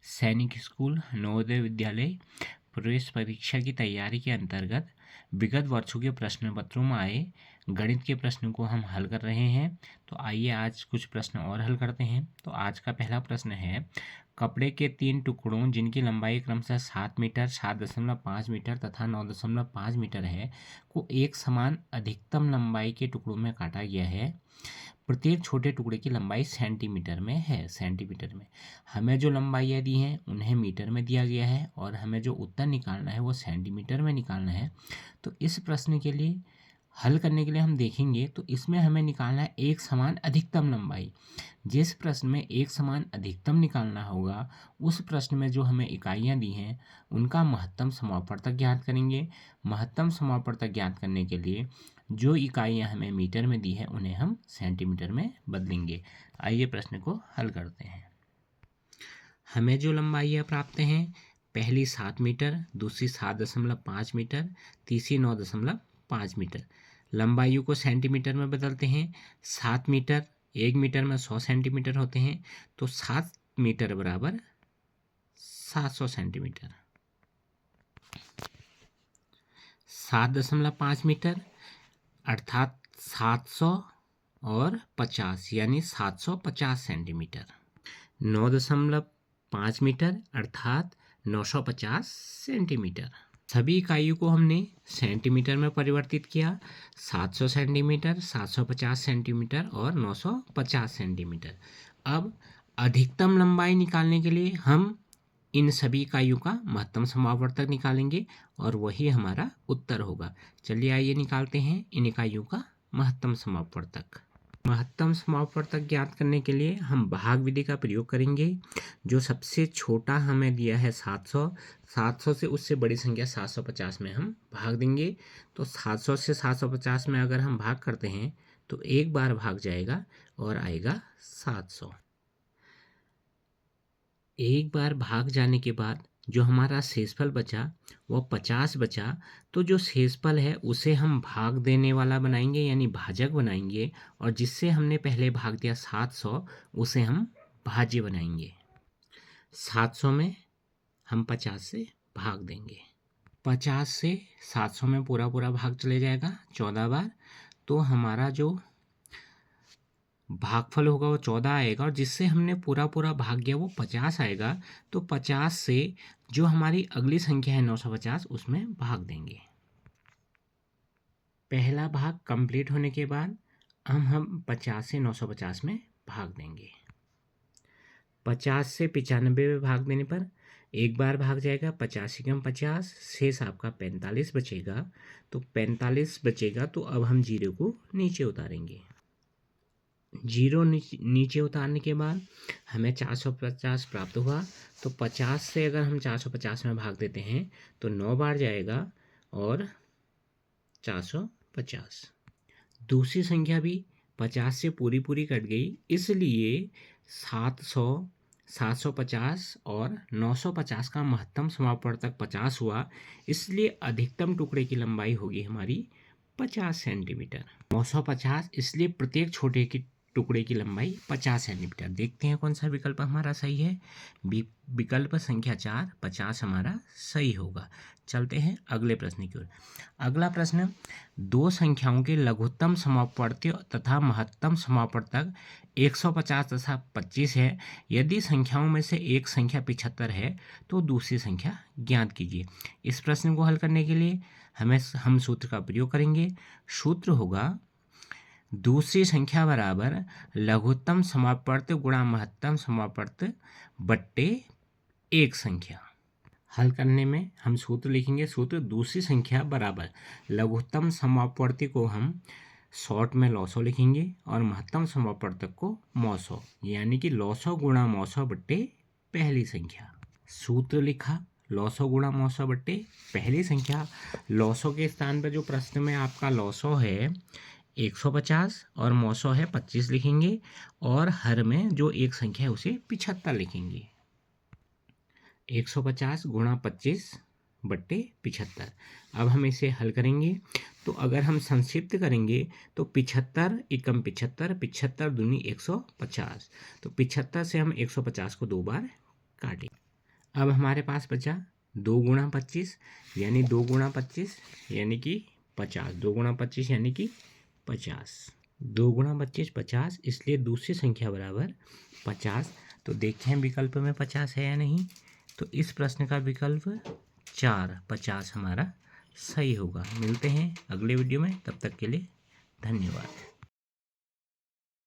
सैनिक स्कूल नवोदय विद्यालय प्रवेश परीक्षा की तैयारी के अंतर्गत विगत वर्षों के प्रश्न पत्रों में आए गणित के प्रश्न को हम हल कर रहे हैं। तो आइए आज कुछ प्रश्न और हल करते हैं। तो आज का पहला प्रश्न है, कपड़े के 3 टुकड़ों जिनकी लंबाई क्रमशः 7 मीटर, 7.5 मीटर तथा 9.5 मीटर है को एक समान अधिकतम लंबाई के टुकड़ों में काटा गया है। प्रत्येक छोटे टुकड़े की लंबाई सेंटीमीटर में है। सेंटीमीटर में हमें जो लंबाइयाँ दी हैं उन्हें मीटर में दिया गया है और हमें जो उत्तर निकालना है वो सेंटीमीटर में निकालना है। तो इस प्रश्न के लिए हल करने के लिए हम देखेंगे तो इसमें हमें निकालना है एक समान अधिकतम लंबाई। जिस प्रश्न में एक समान अधिकतम निकालना होगा उस प्रश्न में जो हमें इकाइयाँ दी हैं उनका महत्तम समापवर्तक ज्ञात करेंगे। महत्तम समापवर्तक ज्ञात करने के लिए जो इकाइयाँ हमें मीटर में दी है उन्हें हम सेंटीमीटर में बदलेंगे। आइए प्रश्न को हल करते हैं। हमें जो लंबाइयाँ प्राप्त हैं, पहली 7 मीटर, दूसरी 7.5 मीटर, तीसरी 9.5 मीटर। लंबाइयों को सेंटीमीटर में बदलते हैं। 7 मीटर, 1 मीटर में 100 सेंटीमीटर होते हैं, तो 7 मीटर बराबर 700 सेंटीमीटर। 7.5 मीटर अर्थात 700 और 50 यानी 750 सेंटीमीटर। 9.5 मीटर अर्थात 950 सेंटीमीटर। सभी इकाइयों को हमने सेंटीमीटर में परिवर्तित किया। 700 सेंटीमीटर, 750 सेंटीमीटर और 950 सेंटीमीटर। अब अधिकतम लंबाई निकालने के लिए हम इन सभी इकाइयों का महत्तम समापवर्तक निकालेंगे और वही हमारा उत्तर होगा। चलिए आइए निकालते हैं इन इकाइयों का महत्तम समापवर्तक। महत्तम समापवर्तक ज्ञात करने के लिए हम भाग विधि का प्रयोग करेंगे। जो सबसे छोटा हमें दिया है 700 से उससे बड़ी संख्या 750 में हम भाग देंगे। तो 700 से 750 में अगर हम भाग करते हैं तो एक बार भाग जाएगा और आएगा 700। एक बार भाग जाने के बाद जो हमारा शेषफल बचा वो 50 बचा। तो जो शेषफल है उसे हम भाग देने वाला बनाएंगे यानी भाजक बनाएंगे, और जिससे हमने पहले भाग दिया 700 उसे हम भाज्य बनाएंगे। 700 में हम 50 से भाग देंगे। 50 से 700 में पूरा भाग चले जाएगा 14 बार। तो हमारा जो भागफल होगा वो 14 आएगा, और जिससे हमने पूरा भाग गया वो 50 आएगा। तो 50 से जो हमारी अगली संख्या है 950 उसमें भाग देंगे। पहला भाग कंप्लीट होने के बाद हम 50 से 950 में भाग देंगे। 50 से 95 में भाग देने पर एक बार भाग जाएगा। 50 कम 50, शेष आपका 45 बचेगा। तो 45 बचेगा तो अब हम जीरो को नीचे उतारेंगे। जीरो नीचे उतारने के बाद हमें 450 प्राप्त हुआ। तो 50 से अगर हम 450 में भाग देते हैं तो 9 बार जाएगा और 450। दूसरी संख्या भी 50 से पूरी कट गई, इसलिए 700, 750 और 950 का महत्तम समापवर्तक 50 हुआ। इसलिए अधिकतम टुकड़े की लंबाई होगी हमारी 50 सेंटीमीटर। 950 इसलिए प्रत्येक छोटे की टुकड़े की लंबाई 50 सेंटीमीटर। देखते हैं कौन सा विकल्प हमारा सही है। विकल्प संख्या 4 50 हमारा सही होगा। चलते हैं अगले प्रश्न की ओर। अगला प्रश्न, दो संख्याओं के लघुत्तम समापवर्तक तथा महत्तम समापवर्तक 150 तथा 25 है। यदि संख्याओं में से एक संख्या 75 है तो दूसरी संख्या ज्ञात कीजिए। इस प्रश्न को हल करने के लिए हम सूत्र का प्रयोग करेंगे। सूत्र होगा दूसरी संख्या बराबर लघुत्तम समापवर्तक गुणा महत्तम समापवर्तक बट्टे एक संख्या। हल करने में हम सूत्र लिखेंगे। सूत्र दूसरी संख्या बराबर लघुत्तम समापवर्तक को हम शॉर्ट में लॉसो लिखेंगे और महत्तम समापवर्तक को मौसो, यानी कि लॉसो गुणा मौसो बट्टे पहली संख्या। सूत्र लिखा लॉसो गुणा मौसो बट्टे पहली संख्या। लॉसो के स्थान पर जो प्रश्न में आपका लॉसो है 150 और मौसो है 25 लिखेंगे, और हर में जो एक संख्या है उसे 75 लिखेंगे। 150 गुणा 25 बट्टे 75। अब हम इसे हल करेंगे तो अगर हम संक्षिप्त करेंगे तो 75 एकम 75, 75 दूनी 150। तो 75 से हम 150 को 2 बार काटें। अब हमारे पास बचा 2 गुणा 25 यानी 2 गुणा 25 यानी कि 50। 2 गुणा 25 यानी कि 50। 2 गुणा 25 50, इसलिए दूसरी संख्या बराबर 50। तो देखते हैं विकल्प में 50 है या नहीं। तो इस प्रश्न का विकल्प 4 50 हमारा सही होगा। मिलते हैं अगले वीडियो में, तब तक के लिए धन्यवाद।